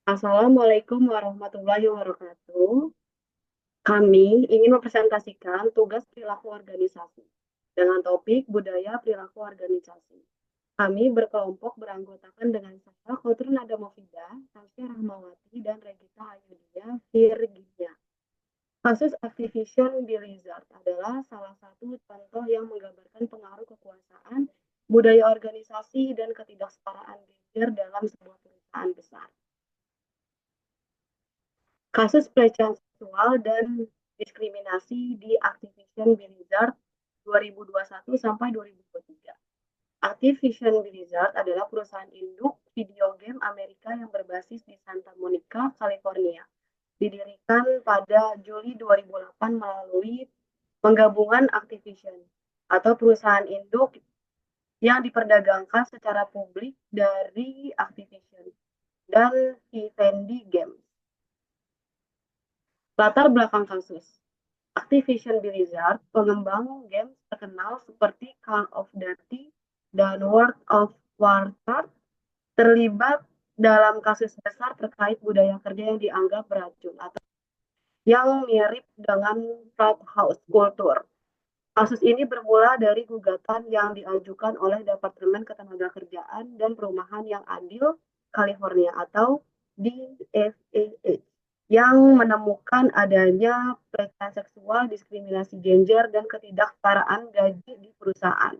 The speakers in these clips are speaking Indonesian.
Assalamualaikum warahmatullahi wabarakatuh. Kami ingin mempresentasikan tugas perilaku organisasi dengan topik budaya perilaku organisasi. Kami berkelompok beranggotakan dengan saya, Khotrin Nada Mofida, Tasya Rahmawati, dan Regita Hayudia Virginia. Kasus Activision Blizzard adalah salah satu contoh yang menggambarkan pengaruh kekuasaan, budaya organisasi, dan ketidaksetaraan gender dalam sebuah perusahaan besar. Kasus pelecehan seksual dan diskriminasi di Activision Blizzard 2021 sampai 2023. Activision Blizzard adalah perusahaan induk video game Amerika yang berbasis di Santa Monica, California. Didirikan pada Juli 2008 melalui penggabungan Activision atau perusahaan induk yang diperdagangkan secara publik dari Activision dan Vivendi Games. Latar belakang kasus. Activision Blizzard, pengembang game terkenal seperti Call of Duty dan World of Warcraft, terlibat dalam kasus besar terkait budaya kerja yang dianggap beracun atau yang mirip dengan frat house culture. Kasus ini bermula dari gugatan yang diajukan oleh Departemen Ketenagakerjaan dan Perumahan yang Adil California atau DFAH yang menemukan adanya pelecehan seksual, diskriminasi gender, dan ketidaksetaraan gaji di perusahaan.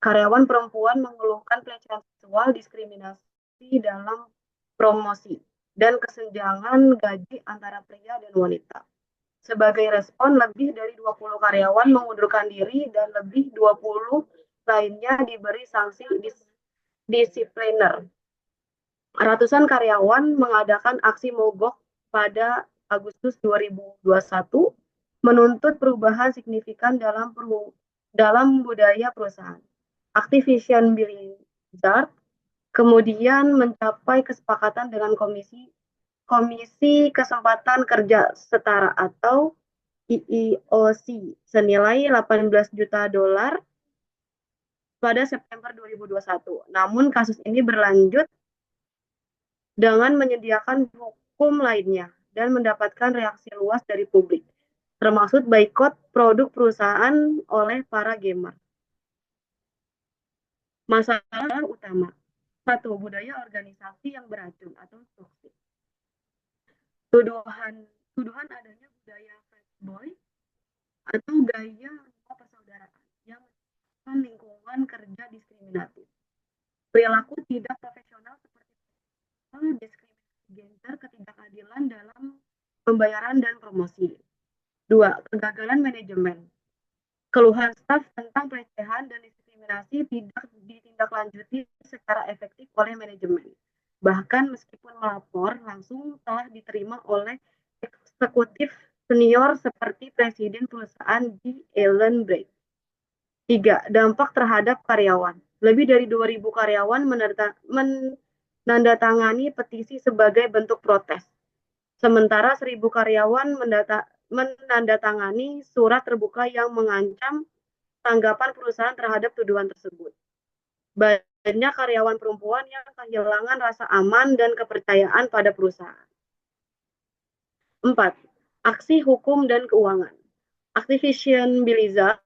Karyawan perempuan mengeluhkan pelecehan seksual, diskriminasi dalam promosi, dan kesenjangan gaji antara pria dan wanita. Sebagai respon, lebih dari 20 karyawan mengundurkan diri dan lebih 20 lainnya diberi sanksi disipliner. Ratusan karyawan mengadakan aksi mogok pada Agustus 2021 menuntut perubahan signifikan dalam budaya perusahaan. Activision Blizzard kemudian mencapai kesepakatan dengan Komisi Kesempatan Kerja Setara atau EEOC senilai 18 juta dolar pada September 2021. Namun kasus ini berlanjut dengan menyediakan hukum lainnya dan mendapatkan reaksi luas dari publik, termasuk boikot produk perusahaan oleh para gamer. Masalah utama. Satu, budaya organisasi yang beracun atau toxic. Tuduhan adanya budaya fat boy atau gaya persaudaraan yang menciptakan lingkungan kerja diskriminatif. Perilaku tidak profesional seperti diskriminasi gender, ketidakadilan dalam pembayaran dan promosi. Dua, kegagalan manajemen. Keluhan staf tentang pelecehan dan diskriminasi tidak ditindaklanjuti secara efektif oleh manajemen. Bahkan meskipun melapor, langsung telah diterima oleh eksekutif senior seperti presiden perusahaan di Ellen Break. Tiga, dampak terhadap karyawan. Lebih dari 2.000 karyawan menandatangani petisi sebagai bentuk protes. Sementara 1.000 karyawan menandatangani surat terbuka yang mengancam tanggapan perusahaan terhadap tuduhan tersebut. Banyak karyawan perempuan yang kehilangan rasa aman dan kepercayaan pada perusahaan. 4. Aksi hukum dan keuangan. Activision Blizzard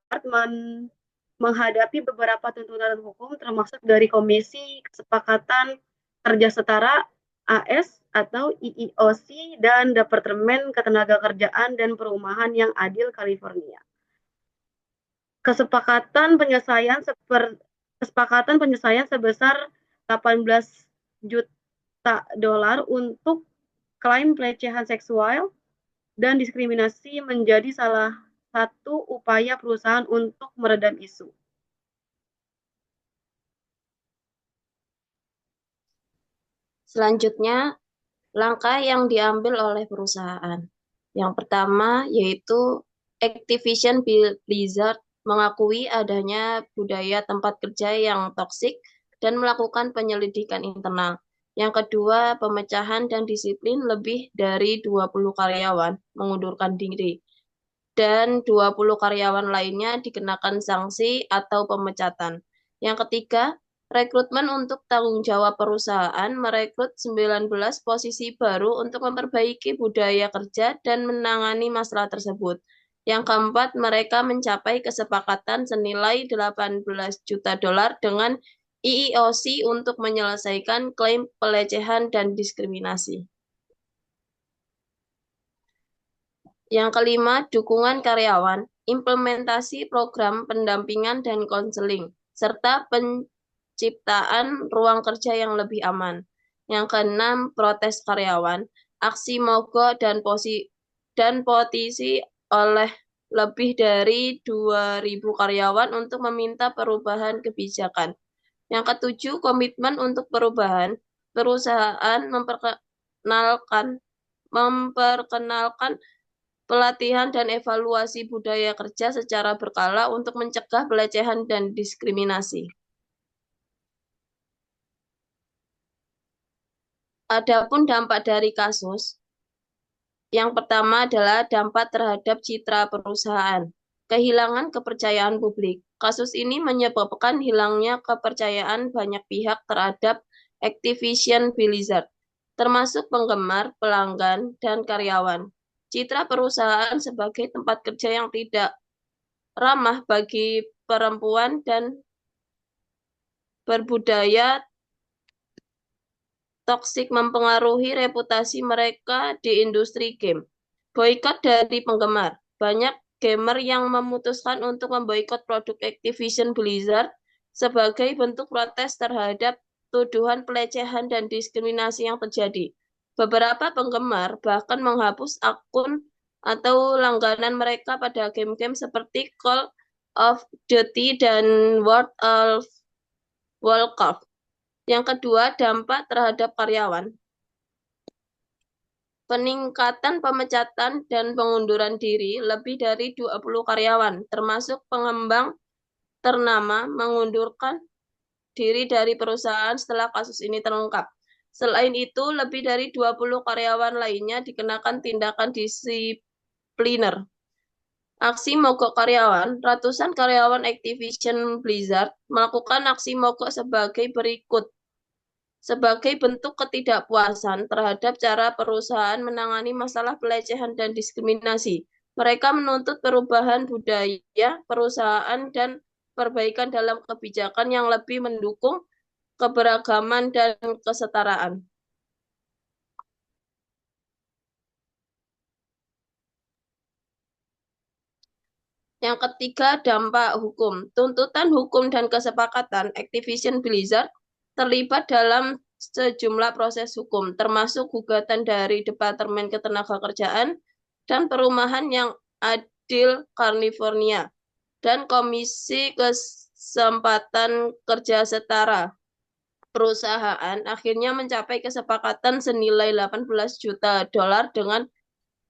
menghadapi beberapa tuntutan hukum termasuk dari Komisi Kesepakatan Kerja Setara AS atau EEOC dan Departemen Ketenagakerjaan dan Perumahan yang Adil California. Kesepakatan penyelesaian sebesar 18 juta dolar untuk klaim pelecehan seksual dan diskriminasi menjadi salah satu upaya perusahaan untuk meredam isu. Selanjutnya, langkah yang diambil oleh perusahaan. Yang pertama yaitu Activision Blizzard mengakui adanya budaya tempat kerja yang toksik dan melakukan penyelidikan internal. Yang kedua, pemecahan dan disiplin lebih dari 20 karyawan mengundurkan diri. Dan 20 karyawan lainnya dikenakan sanksi atau pemecatan. Yang ketiga, Rekrutmen untuk tanggung jawab perusahaan merekrut 19 posisi baru untuk memperbaiki budaya kerja dan menangani masalah tersebut. Yang keempat, mereka mencapai kesepakatan senilai 18 juta dolar dengan EEOC untuk menyelesaikan klaim pelecehan dan diskriminasi. Yang kelima, dukungan karyawan, implementasi program pendampingan dan konseling, serta penciptaan ruang kerja yang lebih aman. Yang keenam, protes karyawan, aksi mogok dan petisi oleh lebih dari 2.000 karyawan untuk meminta perubahan kebijakan. Yang ketujuh, komitmen untuk perubahan. Perusahaan memperkenalkan pelatihan dan evaluasi budaya kerja secara berkala untuk mencegah pelecehan dan diskriminasi. Adapun dampak dari kasus, yang pertama adalah dampak terhadap citra perusahaan. Kehilangan kepercayaan publik. Kasus ini menyebabkan hilangnya kepercayaan banyak pihak terhadap Activision Blizzard, termasuk penggemar, pelanggan, dan karyawan. Citra perusahaan sebagai tempat kerja yang tidak ramah bagi perempuan dan berbudaya toksik mempengaruhi reputasi mereka di industri game. Boikot dari penggemar. Banyak gamer yang memutuskan untuk memboikot produk Activision Blizzard sebagai bentuk protes terhadap tuduhan pelecehan dan diskriminasi yang terjadi. Beberapa penggemar bahkan menghapus akun atau langganan mereka pada game-game seperti Call of Duty dan World of Warcraft. Yang kedua, dampak terhadap karyawan. Peningkatan pemecatan dan pengunduran diri lebih dari 20 karyawan, termasuk pengembang ternama, mengundurkan diri dari perusahaan setelah kasus ini terungkap. Selain itu, lebih dari 20 karyawan lainnya dikenakan tindakan disipliner. Aksi mogok karyawan, ratusan karyawan Activision Blizzard melakukan aksi mogok sebagai berikut. Sebagai bentuk ketidakpuasan terhadap cara perusahaan menangani masalah pelecehan dan diskriminasi, mereka menuntut perubahan budaya perusahaan dan perbaikan dalam kebijakan yang lebih mendukung keberagaman dan kesetaraan. Yang ketiga, dampak hukum. Tuntutan hukum dan kesepakatan Activision Blizzard terlibat dalam sejumlah proses hukum, termasuk gugatan dari Departemen Ketenagakerjaan dan Perumahan yang Adil California dan Komisi Kesempatan Kerja Setara. Perusahaan akhirnya mencapai kesepakatan senilai 18 juta dolar dengan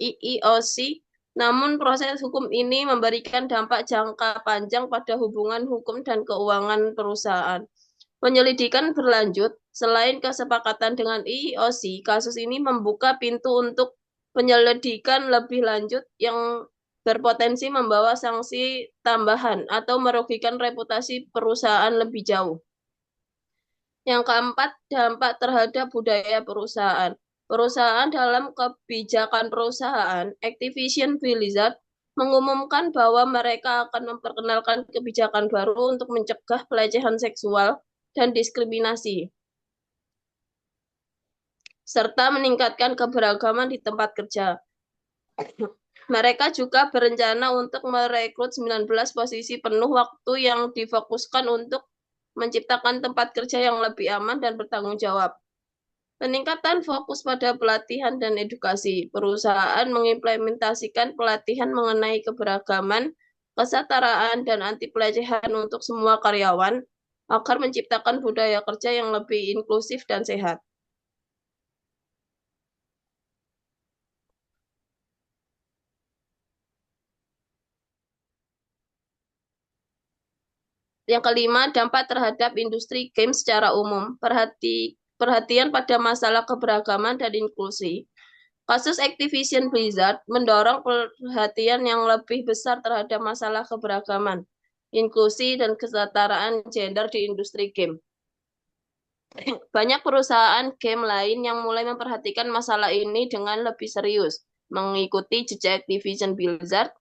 EEOC. Namun proses hukum ini memberikan dampak jangka panjang pada hubungan hukum dan keuangan perusahaan. Penyelidikan berlanjut. Selain kesepakatan dengan EEOC, kasus ini membuka pintu untuk penyelidikan lebih lanjut yang berpotensi membawa sanksi tambahan atau merugikan reputasi perusahaan lebih jauh. Yang keempat, dampak terhadap budaya perusahaan. Perusahaan dalam kebijakan perusahaan, Activision Blizzard mengumumkan bahwa mereka akan memperkenalkan kebijakan baru untuk mencegah pelecehan seksual dan diskriminasi, serta meningkatkan keberagaman di tempat kerja. Mereka juga berencana untuk merekrut 19 posisi penuh waktu yang difokuskan untuk menciptakan tempat kerja yang lebih aman dan bertanggung jawab. Peningkatan fokus pada pelatihan dan edukasi. Perusahaan mengimplementasikan pelatihan mengenai keberagaman, kesetaraan, dan anti pelecehan untuk semua karyawan agar menciptakan budaya kerja yang lebih inklusif dan sehat. Yang kelima, dampak terhadap industri game secara umum. Perhatian pada masalah keberagaman dan inklusi. Kasus Activision Blizzard mendorong perhatian yang lebih besar terhadap masalah keberagaman, inklusi, dan kesetaraan gender di industri game. Banyak perusahaan game lain yang mulai memperhatikan masalah ini dengan lebih serius, mengikuti jejak Activision Blizzard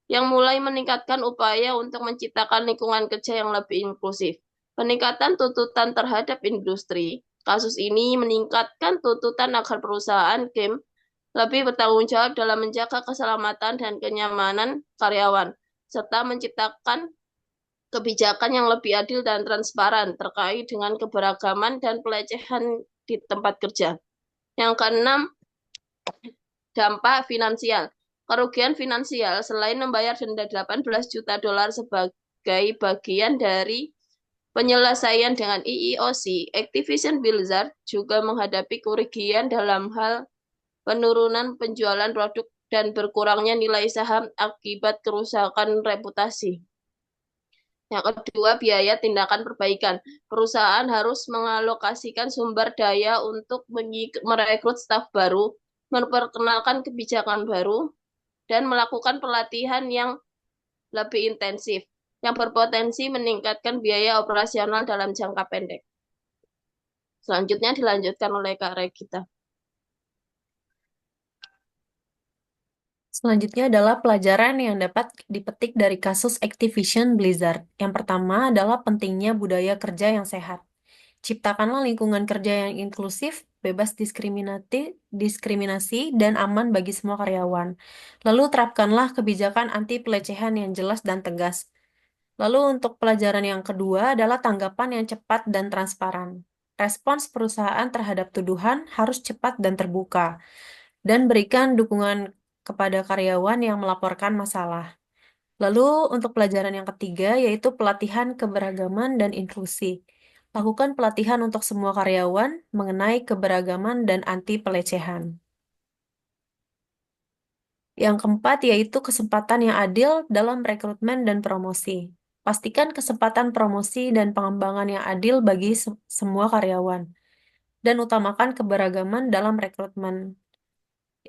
yang mulai meningkatkan upaya untuk menciptakan lingkungan kerja yang lebih inklusif. Peningkatan tuntutan terhadap industri. Kasus ini meningkatkan tuntutan agar perusahaan game lebih bertanggung jawab dalam menjaga keselamatan dan kenyamanan karyawan, serta menciptakan kebijakan yang lebih adil dan transparan terkait dengan keberagaman dan pelecehan di tempat kerja. Yang keenam, dampak finansial. Kerugian finansial selain membayar denda 18 juta dolar sebagai bagian dari penyelesaian dengan EEOC, Activision Blizzard juga menghadapi kerugian dalam hal penurunan penjualan produk dan berkurangnya nilai saham akibat kerusakan reputasi. Yang kedua, biaya tindakan perbaikan. Perusahaan harus mengalokasikan sumber daya untuk merekrut staf baru, memperkenalkan kebijakan baru, dan melakukan pelatihan yang lebih intensif, yang berpotensi meningkatkan biaya operasional dalam jangka pendek. Selanjutnya dilanjutkan oleh Kak Regita. Selanjutnya adalah pelajaran yang dapat dipetik dari kasus Activision Blizzard. Yang pertama adalah pentingnya budaya kerja yang sehat. Ciptakanlah lingkungan kerja yang inklusif, bebas diskriminasi, dan aman bagi semua karyawan. Lalu terapkanlah kebijakan anti pelecehan yang jelas dan tegas. Lalu untuk pelajaran yang kedua adalah tanggapan yang cepat dan transparan. Respons perusahaan terhadap tuduhan harus cepat dan terbuka, dan berikan dukungan kepada karyawan yang melaporkan masalah. Lalu untuk pelajaran yang ketiga yaitu pelatihan keberagaman dan inklusi. Lakukan pelatihan untuk semua karyawan mengenai keberagaman dan anti pelecehan. Yang keempat yaitu kesempatan yang adil dalam rekrutmen dan promosi. Pastikan kesempatan promosi dan pengembangan yang adil bagi semua karyawan, dan utamakan keberagaman dalam rekrutmen.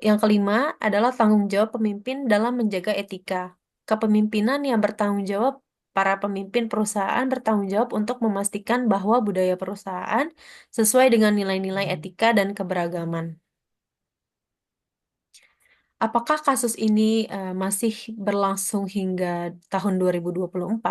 Yang kelima adalah tanggung jawab pemimpin dalam menjaga etika. Kepemimpinan yang bertanggung jawab, para pemimpin perusahaan bertanggung jawab untuk memastikan bahwa budaya perusahaan sesuai dengan nilai-nilai etika dan keberagaman. Apakah kasus ini masih berlangsung hingga tahun 2024?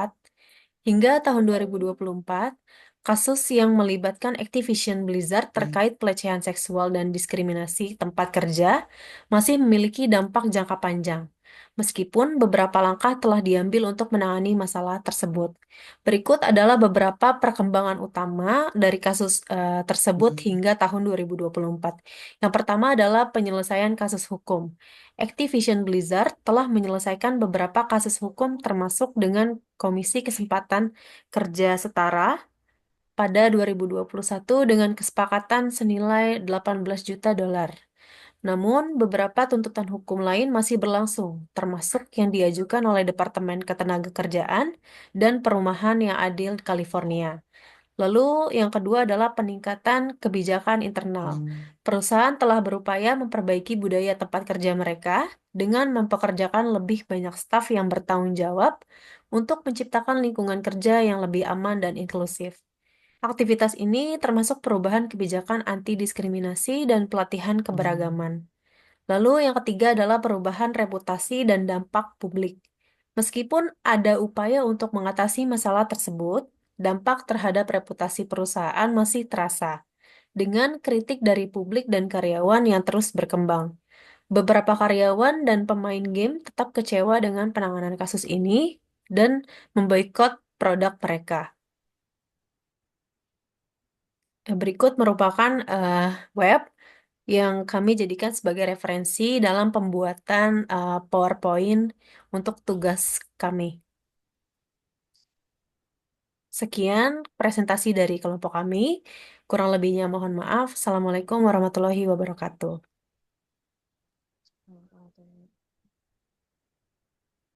Hingga tahun 2024, kasus yang melibatkan Activision Blizzard terkait pelecehan seksual dan diskriminasi tempat kerja masih memiliki dampak jangka panjang, meskipun beberapa langkah telah diambil untuk menangani masalah tersebut. Berikut adalah beberapa perkembangan utama dari kasus tersebut hingga tahun 2024. Yang pertama adalah penyelesaian kasus hukum. Activision Blizzard telah menyelesaikan beberapa kasus hukum termasuk dengan Komisi Kesempatan Kerja Setara pada 2021 dengan kesepakatan senilai 18 juta dolar. Namun, beberapa tuntutan hukum lain masih berlangsung, termasuk yang diajukan oleh Departemen Ketenagakerjaan dan Perumahan yang Adil California. Lalu yang kedua adalah peningkatan kebijakan internal. Perusahaan telah berupaya memperbaiki budaya tempat kerja mereka dengan mempekerjakan lebih banyak staf yang bertanggung jawab untuk menciptakan lingkungan kerja yang lebih aman dan inklusif. Aktivitas ini termasuk perubahan kebijakan anti-diskriminasi dan pelatihan keberagaman. Lalu yang ketiga adalah perubahan reputasi dan dampak publik. Meskipun ada upaya untuk mengatasi masalah tersebut, dampak terhadap reputasi perusahaan masih terasa, dengan kritik dari publik dan karyawan yang terus berkembang. Beberapa karyawan dan pemain game tetap kecewa dengan penanganan kasus ini dan memboikot produk mereka. Berikut merupakan web yang kami jadikan sebagai referensi dalam pembuatan PowerPoint untuk tugas kami. Sekian presentasi dari kelompok kami. Kurang lebihnya mohon maaf. Assalamualaikum warahmatullahi wabarakatuh.